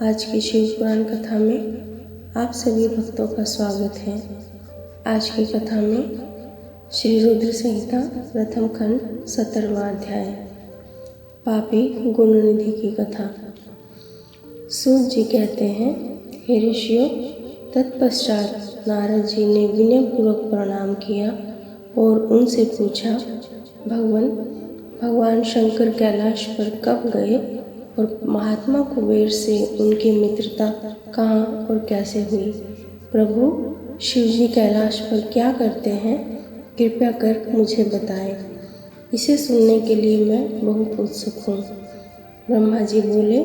आज की शिव पुराण कथा में आप सभी भक्तों का स्वागत है। आज की कथा में श्री रुद्र संहिता प्रथम खंड 17वां अध्याय पापी गुणनिधि की कथा। सूत जी कहते हैं, हे ऋषियों, तत्पश्चात नारद जी ने विनयपूर्वक प्रणाम किया और उनसे पूछा, भगवान शंकर कैलाश पर कब गए और महात्मा कुबेर से उनकी मित्रता कहाँ और कैसे हुई? प्रभु, शिवजी कैलाश पर क्या करते हैं? कृपया कर मुझे बताएं। इसे सुनने के लिए मैं बहुत उत्सुक हूँ। ब्रह्मा जी बोले,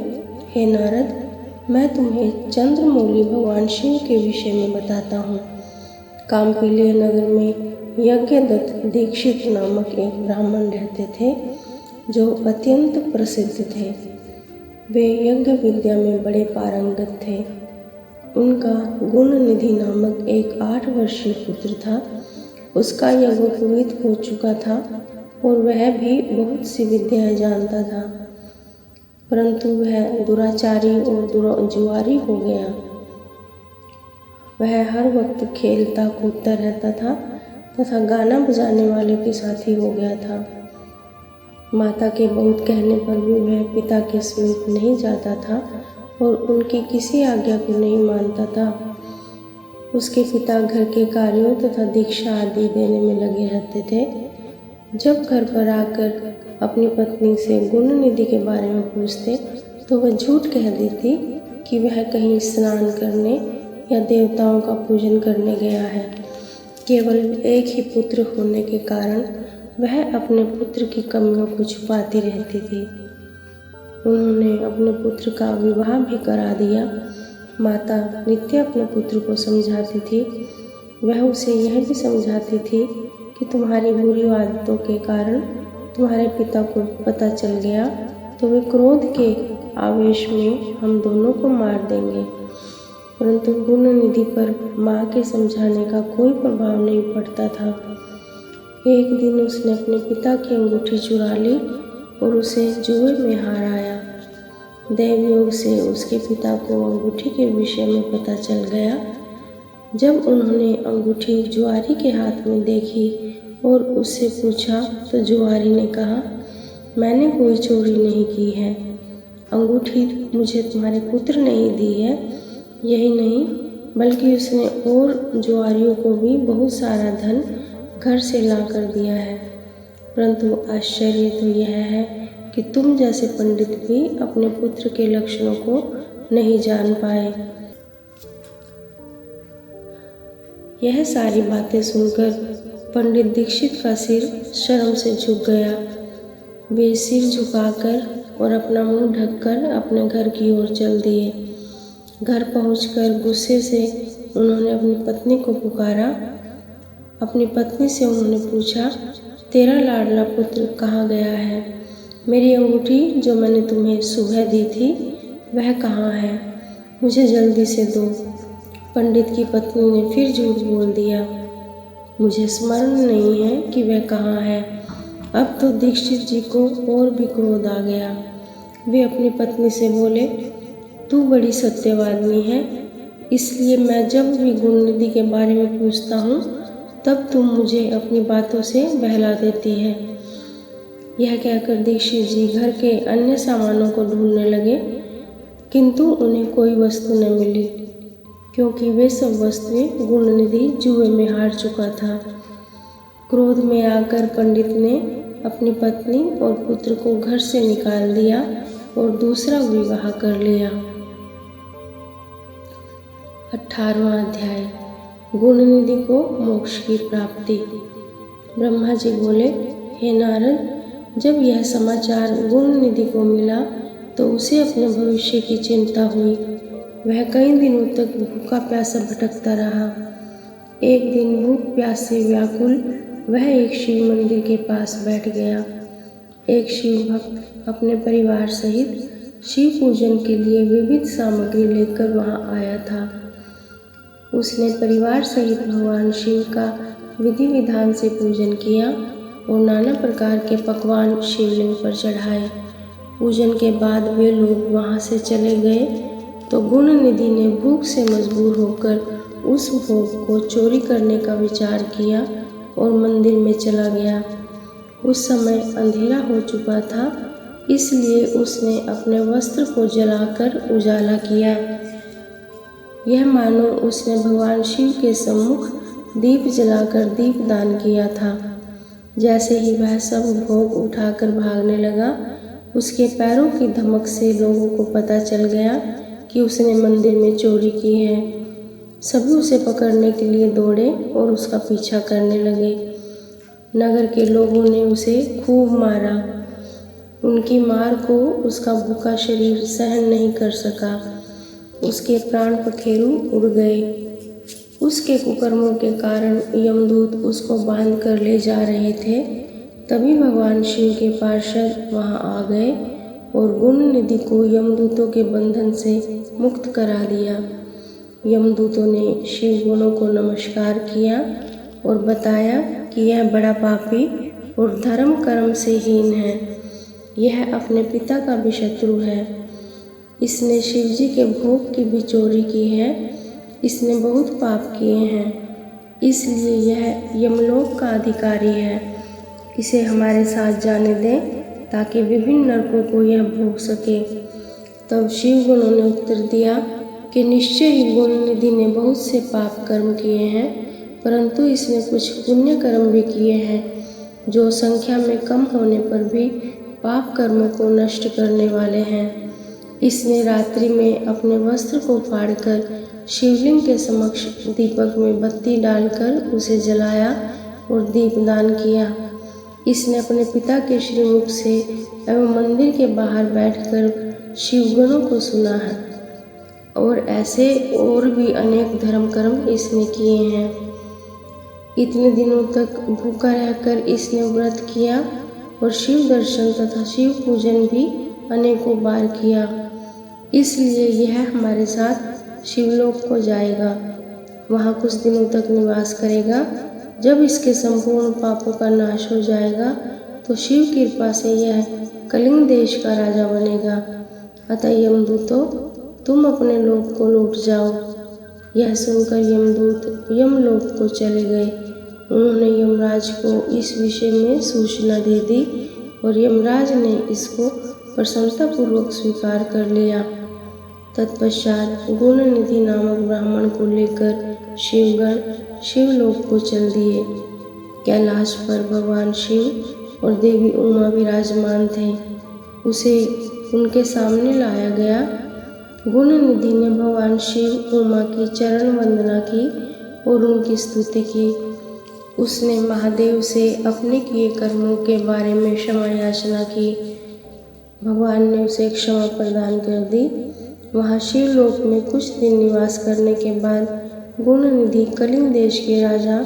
हे नारद, मैं तुम्हें चंद्रमौली भगवान शिव के विषय में बताता हूँ। काम्पिल्य नगर में यज्ञदत्त दीक्षित नामक एक ब्राह्मण रहते थे जो अत्यंत प्रसिद्ध थे। वे यज्ञ विद्या में बड़े पारंगत थे। उनका गुणनिधि नामक एक 8 वर्षीय पुत्र था। उसका यज्ञोपवीत हो चुका था और वह भी बहुत सी विद्याएं जानता था, परंतु वह दुराचारी और जुआरी हो गया। वह हर वक्त खेलता कूदता रहता था तथा गाना बजाने वाले के साथी हो गया था। माता के बहुत कहने पर भी वह पिता के समीप नहीं जाता था और उनकी किसी आज्ञा को नहीं मानता था। उसके पिता घर के कार्यों तथा दीक्षा आदि देने में लगे रहते थे। जब घर पर आकर अपनी पत्नी से गुणनिधि के बारे में पूछते तो वह झूठ कह देती कि वह कहीं स्नान करने या देवताओं का पूजन करने गया है। केवल एक ही पुत्र होने के कारण वह अपने पुत्र की कमियों को छुपाती रहती थी। उन्होंने अपने पुत्र का विवाह भी करा दिया। माता नित्य अपने पुत्र को समझाती थी। वह उसे यह भी समझाती थी कि तुम्हारी बुरी आदतों के कारण तुम्हारे पिता को पता चल गया तो वे क्रोध के आवेश में हम दोनों को मार देंगे। परंतु गुणनिधि पर माँ के समझाने का कोई प्रभाव नहीं पड़ता था। एक दिन उसने अपने पिता की अंगूठी चुरा ली और उसे जुए में हराया। दैवयोग से उसके पिता को अंगूठी के विषय में पता चल गया। जब उन्होंने अंगूठी जुआरी के हाथ में देखी और उससे पूछा तो जुआरी ने कहा, मैंने कोई चोरी नहीं की है। अंगूठी मुझे तुम्हारे पुत्र ने ही दी है। यही नहीं बल्कि उसने और जुआरियों को भी बहुत सारा धन घर से ला कर दिया है। परंतु आश्चर्य तो यह है कि तुम जैसे पंडित भी अपने पुत्र के लक्षणों को नहीं जान पाए। यह सारी बातें सुनकर पंडित दीक्षित का सिर शर्म से झुक गया। वे सिर झुकाकर और अपना मुंह ढककर अपने घर की ओर चल दिए। घर पहुंचकर गुस्से से उन्होंने अपनी पत्नी को पुकारा। अपनी पत्नी से उन्होंने पूछा, तेरा लाडला पुत्र कहाँ गया है? मेरी अंगूठी जो मैंने तुम्हें सुबह दी थी वह कहाँ है? मुझे जल्दी से दो। पंडित की पत्नी ने फिर झूठ बोल दिया, मुझे स्मरण नहीं है कि वह कहाँ है। अब तो दीक्षित जी को और भी क्रोध आ गया। वे अपनी पत्नी से बोले, तू बड़ी सत्यवादिनी है, इसलिए मैं जब भी गुणनिधि के बारे में पूछता हूँ तब तुम मुझे अपनी बातों से बहला देती है। यह कहकर दीक्षित जी घर के अन्य सामानों को ढूंढने लगे, किंतु उन्हें कोई वस्तु न मिली, क्योंकि वे सब वस्तुएं गुणनिधि जुए में हार चुका था। क्रोध में आकर पंडित ने अपनी पत्नी और पुत्र को घर से निकाल दिया और दूसरा विवाह कर लिया। 18वां अध्याय गुणनिधि को मोक्ष की प्राप्ति। ब्रह्मा जी बोले, हे नारद, जब यह समाचार गुणनिधि को मिला तो उसे अपने भविष्य की चिंता हुई। वह कई दिनों तक भूखा प्यासा भटकता रहा। एक दिन भूख प्यास से व्याकुल वह एक शिव मंदिर के पास बैठ गया। एक शिव भक्त अपने परिवार सहित शिव पूजन के लिए विविध सामग्री लेकर वहां आया था। उसने परिवार सहित भगवान शिव का विधि विधान से पूजन किया और नाना प्रकार के पकवान शिवलिंग पर चढ़ाए। पूजन के बाद वे लोग वहां से चले गए तो गुण निधि ने भूख से मजबूर होकर उस भोग को चोरी करने का विचार किया और मंदिर में चला गया। उस समय अंधेरा हो चुका था, इसलिए उसने अपने वस्त्र को जलाकर उजाला किया। यह मानो उसने भगवान शिव के सम्मुख दीप जलाकर दीपदान किया था। जैसे ही वह सब भोग उठाकर भागने लगा, उसके पैरों की धमक से लोगों को पता चल गया कि उसने मंदिर में चोरी की है। सभी उसे पकड़ने के लिए दौड़े और उसका पीछा करने लगे। नगर के लोगों ने उसे खूब मारा। उनकी मार को उसका भूखा शरीर सहन नहीं कर सका। उसके प्राण पखेरु उड़ गए। उसके कुकर्मों के कारण यमदूत उसको बांध कर ले जा रहे थे। तभी भगवान शिव के पार्षद वहां आ गए और गुण निधि को यमदूतों के बंधन से मुक्त करा दिया। यमदूतों ने शिव गुणों को नमस्कार किया और बताया कि यह बड़ा पापी और धर्म कर्म से हीन है। यह अपने पिता का भी शत्रु है। इसने शिवजी के भोग की भी चोरी की है। इसने बहुत पाप किए हैं, इसलिए यह यमलोक का अधिकारी है। इसे हमारे साथ जाने दें ताकि विभिन्न नरकों को यह भोग सके। तब शिव गुणों ने उत्तर दिया कि निश्चय ही गुण निधि ने बहुत से पाप कर्म किए हैं, परंतु इसने कुछ पुण्य कर्म भी किए हैं जो संख्या में कम होने पर भी पाप कर्मों को नष्ट करने वाले हैं। इसने रात्रि में अपने वस्त्र को फाड़कर शिवलिंग के समक्ष दीपक में बत्ती डालकर उसे जलाया और दीपदान किया। इसने अपने पिता के श्रीमुख से एवं मंदिर के बाहर बैठकर शिवगणों को सुना है और ऐसे और भी अनेक धर्म कर्म इसने किए हैं। इतने दिनों तक भूखा रहकर इसने व्रत किया और शिव दर्शन तथा शिव पूजन भी अनेकों बार किया। इसलिए यह हमारे साथ शिवलोक को जाएगा। वहाँ कुछ दिनों तक निवास करेगा। जब इसके संपूर्ण पापों का नाश हो जाएगा तो शिव कृपा से यह कलिंग देश का राजा बनेगा। अतः यमदूतों, तुम अपने लोक को लौट जाओ। यह सुनकर यमदूत यमलोक को चले गए। उन्होंने यमराज को इस विषय में सूचना दे दी और यमराज ने इसको प्रसन्नतापूर्वक स्वीकार कर लिया। तत्पश्चात गुण निधि नामक ब्राह्मण को लेकर शिवगण शिवलोक को चल दिए। कैलाश पर भगवान शिव और देवी उमा विराजमान थे। उसे उनके सामने लाया गया। गुण निधि ने भगवान शिव उमा की चरण वंदना की और उनकी स्तुति की। उसने महादेव से अपने किए कर्मों के बारे में क्षमा याचना की। भगवान ने उसे क्षमा प्रदान कर दी। वहाँ शिवलोक में कुछ दिन निवास करने के बाद गुण निधि कलिंग देश के राजा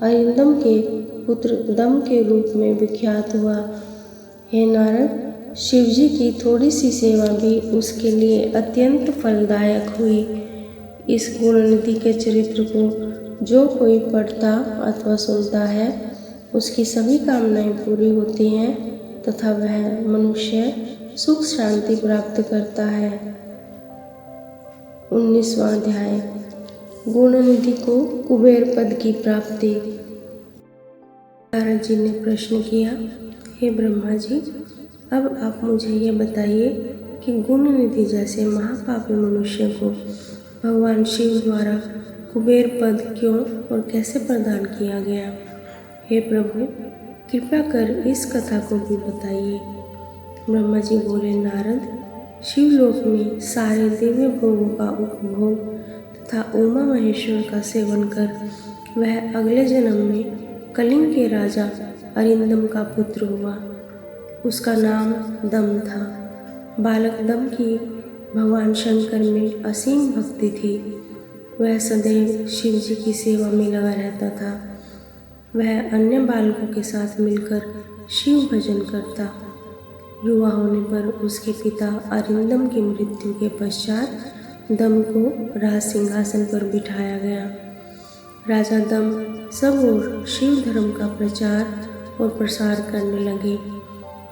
अरिंदम के पुत्र दम के रूप में विख्यात हुआ। हे नारद, शिवजी की थोड़ी सी सेवा भी उसके लिए अत्यंत फलदायक हुई। इस गुण निधि के चरित्र को जो कोई पढ़ता अथवा सुनता है, उसकी सभी कामनाएं पूरी होती हैं तथा वह मनुष्य सुख शांति प्राप्त करता है। 19वां अध्याय। गुण निधि को कुबेर पद की प्राप्ति। नारद जी ने प्रश्न किया, हे ब्रह्मा जी, अब आप मुझे यह बताइए कि गुण निधि जैसे महापापी मनुष्य को भगवान शिव द्वारा कुबेर पद क्यों और कैसे प्रदान किया गया। हे प्रभु, कृपया कर इस कथा को भी बताइए। ब्रह्मा जी बोले, नारद, शिवलोक में सारे दिव्य भोगों का उपभोग तथा उमा महेश्वर का सेवन कर वह अगले जन्म में कलिंग के राजा अरिंदम का पुत्र हुआ। उसका नाम दम था। बालक दम की भगवान शंकर में असीम भक्ति थी। वह सदैव शिव जी की सेवा में लगा रहता था। वह अन्य बालकों के साथ मिलकर शिव भजन करता। युवा होने पर उसके पिता अरिंदम की मृत्यु के पश्चात दम को राज सिंहासन पर बिठाया गया। राजा दम सब ओर शिव धर्म का प्रचार और प्रसार करने लगे।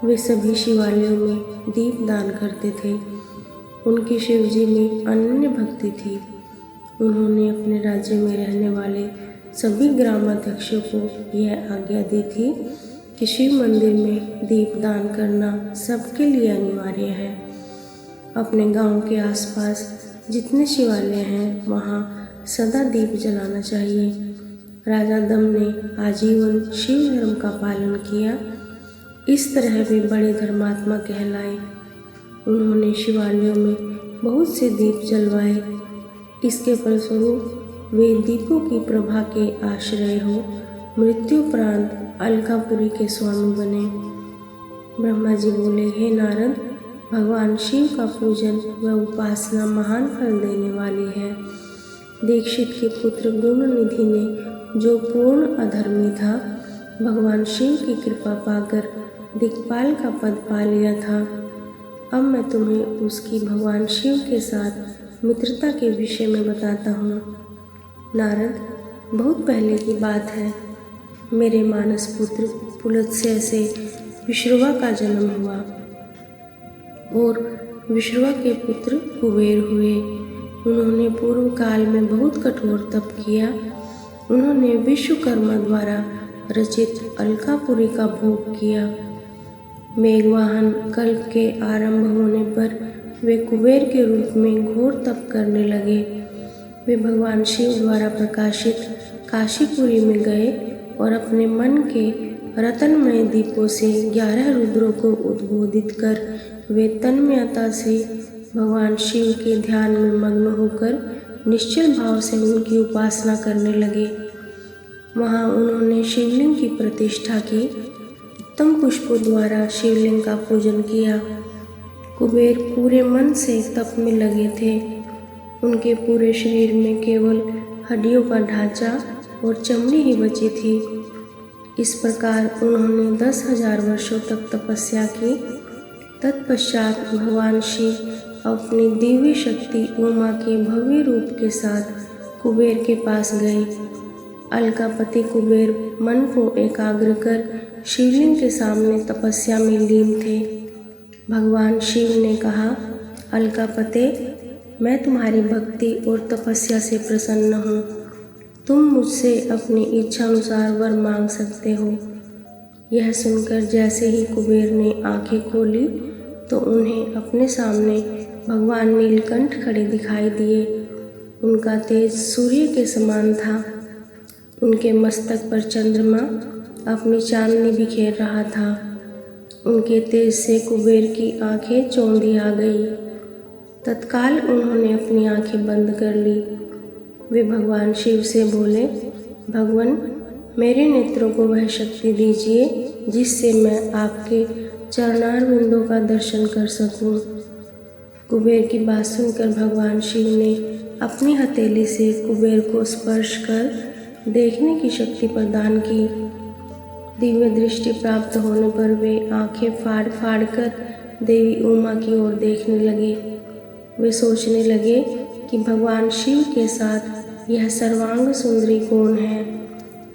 वे सभी शिवालयों में दीप दान करते थे। उनकी शिव जी में अनन्य भक्ति थी। उन्होंने अपने राज्य में रहने वाले सभी ग्रामाध्यक्षों को यह आज्ञा दी थी कि शिव मंदिर में दीपदान करना सबके लिए अनिवार्य है। अपने गांव के आसपास जितने शिवालय हैं वहां सदा दीप जलाना चाहिए। राजा दम ने आजीवन शिव धर्म का पालन किया। इस तरह वे बड़े धर्मात्मा कहलाए। उन्होंने शिवालयों में बहुत से दीप जलवाए। इसके फलस्वरूप वे दीपों की प्रभा के आश्रय हो मृत्युपरांत अलकापुरी के स्वामी बने। ब्रह्मा जी बोले, हे नारद, भगवान शिव का पूजन व उपासना महान फल देने वाली है। दीक्षित के पुत्र गुणनिधि ने जो पूर्ण अधर्मी था, भगवान शिव की कृपा पाकर दिक्पाल का पद पा लिया था। अब मैं तुम्हें उसकी भगवान शिव के साथ मित्रता के विषय में बताता हूँ। नारद, बहुत पहले की बात है। मेरे मानस पुत्र पुलत्स्य से विश्रवा का जन्म हुआ और विश्रवा के पुत्र कुबेर हुए। उन्होंने पूर्व काल में बहुत कठोर तप किया। उन्होंने विश्वकर्मा द्वारा रचित अलकापुरी का भोग किया। मेघवाहन कल्प के आरंभ होने पर वे कुबेर के रूप में घोर तप करने लगे। वे भगवान शिव द्वारा प्रकाशित काशीपुरी में गए और अपने मन के रतनमय दीपों से 11 रुद्रों को उद्बोधित कर वे तन्मयता से भगवान शिव के ध्यान में मग्न होकर निश्चल भाव से उनकी उपासना करने लगे। वहाँ उन्होंने शिवलिंग की प्रतिष्ठा की। उत्तम पुष्पों द्वारा शिवलिंग का पूजन किया। कुबेर पूरे मन से तप में लगे थे। उनके पूरे शरीर में केवल हड्डियों का ढांचा और चमड़ी ही बची थी। इस प्रकार उन्होंने 10,000 वर्षों तक तपस्या की। तत्पश्चात भगवान शिव अपनी दिव्य शक्ति उमा के भव्य रूप के साथ कुबेर के पास गए। अलकापति कुबेर मन को एकाग्र कर शिवलिंग के सामने तपस्या में लीन थे। भगवान शिव ने कहा, अलकापते, मैं तुम्हारी भक्ति और तपस्या से प्रसन्न हूँ। तुम मुझसे अपनी इच्छा अनुसार वर मांग सकते हो। यह सुनकर जैसे ही कुबेर ने आंखें खोली तो उन्हें अपने सामने भगवान नीलकंठ खड़े दिखाई दिए। उनका तेज सूर्य के समान था। उनके मस्तक पर चंद्रमा अपनी चांदनी बिखेर रहा था। उनके तेज से कुबेर की आंखें चौंधी आ गई। तत्काल उन्होंने अपनी आंखें बंद कर ली। वे भगवान शिव से बोले, भगवान, मेरे नेत्रों को वह शक्ति दीजिए जिससे मैं आपके चरणारविंदों का दर्शन कर सकूं। कुबेर की बात सुनकर भगवान शिव ने अपनी हथेली से कुबेर को स्पर्श कर देखने की शक्ति प्रदान की। दिव्य दृष्टि प्राप्त होने पर वे आंखें फाड़ फाड़ कर देवी उमा की ओर देखने लगे। वे सोचने लगे कि भगवान शिव के साथ यह सर्वांग सुंदरी कौन है।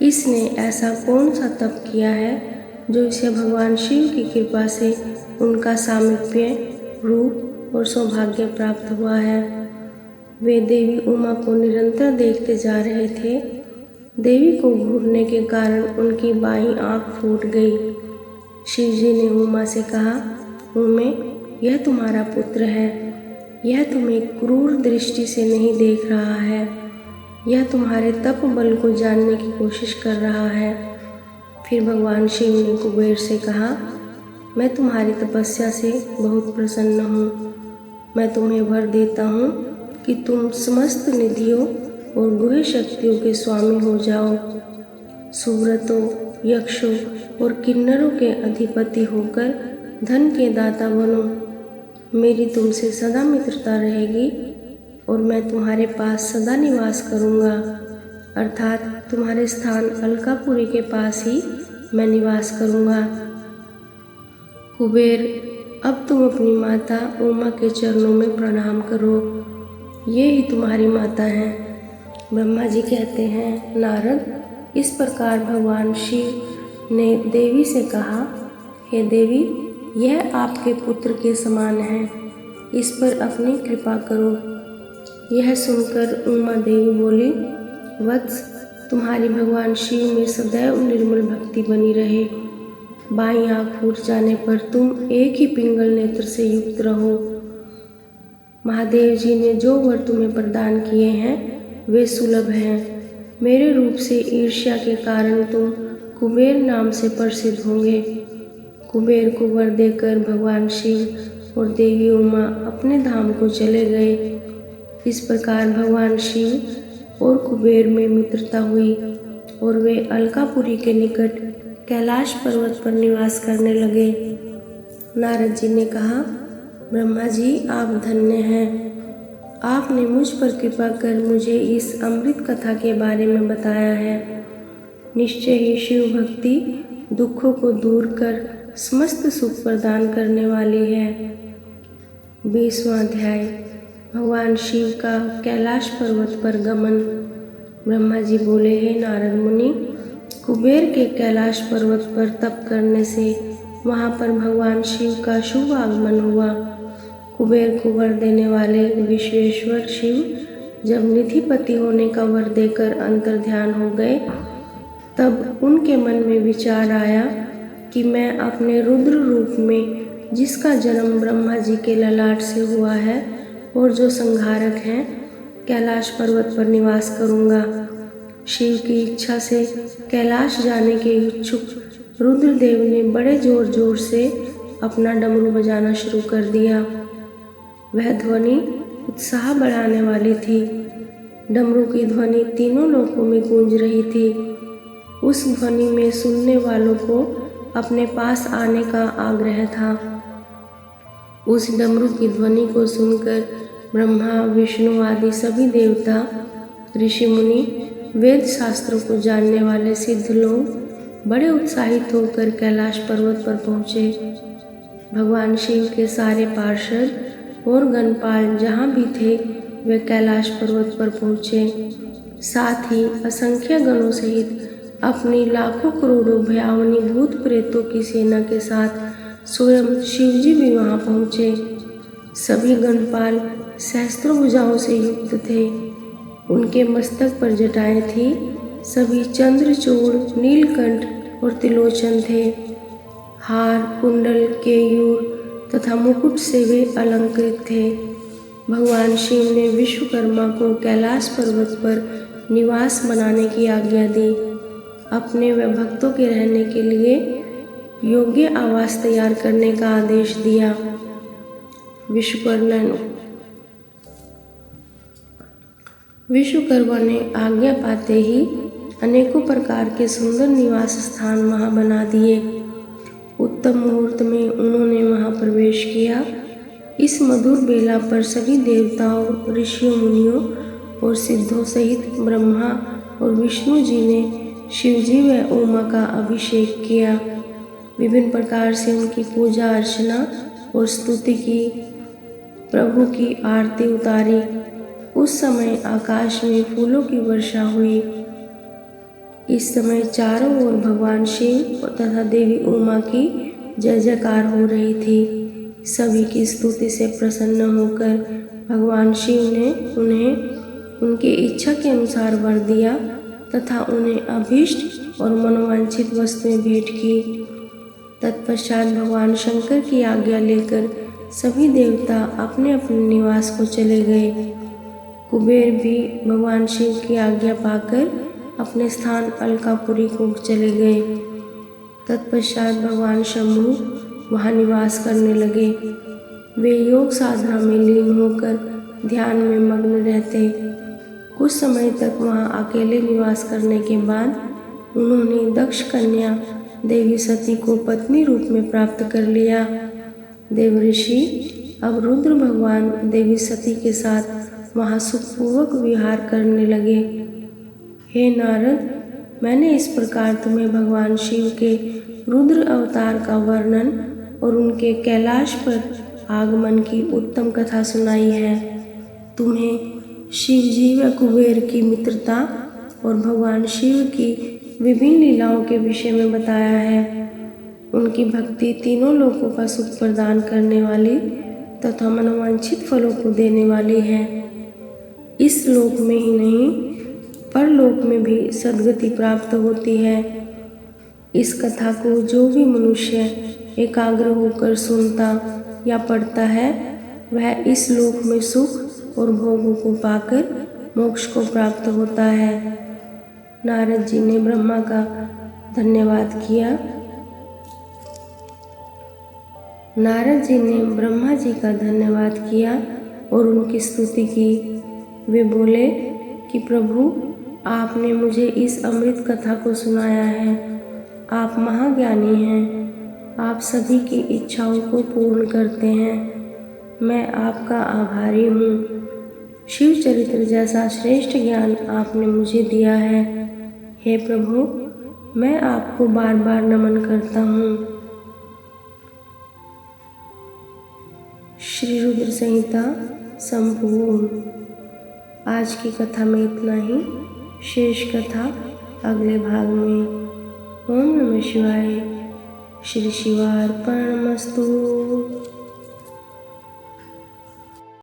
इसने ऐसा कौन सा तप किया है जो इसे भगवान शिव की कृपा से उनका सामीप्य, रूप और सौभाग्य प्राप्त हुआ है। वे देवी उमा को निरंतर देखते जा रहे थे। देवी को घूरने के कारण उनकी बाईं आंख फूट गई। शिव जी ने उमा से कहा, उमे, यह तुम्हारा पुत्र है। यह तुम्हें क्रूर दृष्टि से नहीं देख रहा है। यह तुम्हारे तप बल को जानने की कोशिश कर रहा है। फिर भगवान शिव ने कुबेर से कहा, मैं तुम्हारी तपस्या से बहुत प्रसन्न हूँ। मैं तुम्हें वर देता हूँ कि तुम समस्त निधियों और गुह्य शक्तियों के स्वामी हो जाओ। सुव्रतों, यक्षों और किन्नरों के अधिपति होकर धन के दाता बनो। मेरी तुमसे सदा मित्रता रहेगी और मैं तुम्हारे पास सदा निवास करूँगा, अर्थात तुम्हारे स्थान अलकापुरी के पास ही मैं निवास करूँगा। कुबेर, अब तुम अपनी माता उमा के चरणों में प्रणाम करो। ये ही तुम्हारी माता हैं। ब्रह्मा जी कहते हैं, नारद, इस प्रकार भगवान शिव ने देवी से कहा, हे देवी, यह आपके पुत्र के समान है। इस पर अपनी कृपा करो। यह सुनकर उमा देवी बोली, वत्स, तुम्हारी भगवान शिव में सदैव निर्मल भक्ति बनी रहे। बाईं आँख फूट जाने पर तुम एक ही पिंगल नेत्र से युक्त रहो। महादेव जी ने जो वर तुम्हें प्रदान किए हैं वे सुलभ हैं। मेरे रूप से ईर्ष्या के कारण तुम कुबेर नाम से प्रसिद्ध होंगे। कुबेर को वर देकर भगवान शिव और देवी उमा अपने धाम को चले गए। इस प्रकार भगवान शिव और कुबेर में मित्रता हुई और वे अलकापुरी के निकट कैलाश पर्वत पर निवास करने लगे। नारद जी ने कहा, ब्रह्मा जी, आप धन्य हैं। आपने मुझ पर कृपा कर मुझे इस अमृत कथा के बारे में बताया है। निश्चय ही शिव भक्ति दुखों को दूर कर समस्त सुख प्रदान करने वाली है। 20वां अध्याय, भगवान शिव का कैलाश पर्वत पर गमन। ब्रह्मा जी बोले, हे नारद मुनि, कुबेर के कैलाश पर्वत पर तप करने से वहाँ पर भगवान शिव का शुभ आगमन हुआ। कुबेर को वर देने वाले विश्वेश्वर शिव जब निधिपति होने का वर देकर अंतर्ध्यान हो गए, तब उनके मन में विचार आया कि मैं अपने रुद्र रूप में, जिसका जन्म ब्रह्मा जी के ललाट से हुआ है और जो संहारक हैं, कैलाश पर्वत पर निवास करूँगा। शिव की इच्छा से कैलाश जाने के इच्छुक रुद्रदेव ने बड़े जोर जोर से अपना डमरू बजाना शुरू कर दिया। वह ध्वनि उत्साह बढ़ाने वाली थी। डमरू की ध्वनि तीनों लोकों में गूंज रही थी। उस ध्वनि में सुनने वालों को अपने पास आने का आग्रह था। उस डमरू की ध्वनि को सुनकर ब्रह्मा, विष्णु आदि सभी देवता, ऋषि मुनि, वेद शास्त्रों को जानने वाले सिद्ध लोग बड़े उत्साहित होकर कैलाश पर्वत पर पहुँचे। भगवान शिव के सारे पार्षद और गणपाल जहाँ भी थे वे कैलाश पर्वत पर पहुँचे। साथ ही असंख्य गणों सहित अपनी लाखों करोड़ों भयावनी भूत प्रेतों की सेना के साथ स्वयं शिवजी भी वहाँ पहुँचे। सभी गणपाल सहस्त्रों भुजाओं से युक्त थे। उनके मस्तक पर जटाएं थी। सभी चंद्रचूड़, नीलकंठ और त्रिलोचन थे। हार, कुंडल, केयूर तथा मुकुट से वे अलंकृत थे। भगवान शिव ने विश्वकर्मा को कैलाश पर्वत पर निवास बनाने की आज्ञा दी। अपने व भक्तों के रहने के लिए योग्य आवास तैयार करने का आदेश दिया। विश्वकर्मा ने आज्ञा पाते ही अनेकों प्रकार के सुंदर निवास स्थान वहाँ बना दिए। उत्तम मुहूर्त में उन्होंने वहाँ प्रवेश किया। इस मधुर बेला पर सभी देवताओं, ऋषियों, मुनियों और सिद्धों सहित ब्रह्मा और विष्णु जी ने शिवजी व उमा का अभिषेक किया। विभिन्न प्रकार से उनकी पूजा अर्चना और स्तुति की। प्रभु की आरती उतारी। उस समय आकाश में फूलों की वर्षा हुई। इस समय चारों ओर भगवान शिव तथा देवी उमा की जय जयकार हो रही थी। सभी की स्तुति से प्रसन्न होकर भगवान शिव ने उन्हें उनकी इच्छा के अनुसार वर दिया तथा उन्हें अभीष्ट और मनोवांछित वस्तुएं भेंट की। तत्पश्चात भगवान शंकर की आज्ञा लेकर सभी देवता अपने अपने निवास को चले गए। कुबेर भी भगवान शिव की आज्ञा पाकर अपने स्थान अलकापुरी को चले गए। तत्पश्चात भगवान शंभु वहाँ निवास करने लगे। वे योग साधना में लीन होकर ध्यान में मग्न रहते। कुछ समय तक वहाँ अकेले निवास करने के बाद उन्होंने दक्ष कन्या देवी सती को पत्नी रूप में प्राप्त कर लिया। देवऋषि अब रुद्र भगवान देवी सती के साथ वहाँ सुखपूर्वक विहार करने लगे। हे नारद, मैंने इस प्रकार तुम्हें भगवान शिव के रुद्र अवतार का वर्णन और उनके कैलाश पर आगमन की उत्तम कथा सुनाई है। तुम्हें शिवजी व कुबेर की मित्रता और भगवान शिव की विभिन्न लीलाओं के विषय में बताया है। उनकी भक्ति तीनों लोकों का सुख प्रदान करने वाली तथा मनोवांछित फलों को देने वाली है। इस लोक में ही नहीं परलोक में भी सद्गति प्राप्त होती है। इस कथा को जो भी मनुष्य एकाग्र होकर सुनता या पढ़ता है वह इस लोक में सुख और भोगों को पाकर मोक्ष को प्राप्त होता है। नारद जी ने ब्रह्मा का धन्यवाद किया। नारद जी ने ब्रह्मा जी का धन्यवाद किया और उनकी स्तुति की। वे बोले कि प्रभु, आपने मुझे इस अमृत कथा को सुनाया है। आप महाज्ञानी हैं। आप सभी की इच्छाओं को पूर्ण करते हैं। मैं आपका आभारी हूँ। शिव चरित्र जैसा श्रेष्ठ ज्ञान आपने मुझे दिया है। हे प्रभु, मैं आपको बार बार नमन करता हूँ। श्री रुद्र संहिता संपूर्ण। आज की कथा में इतना ही। शेष कथा अगले भाग में। ओम नमः शिवाय। श्री शिवार्पणमस्तु।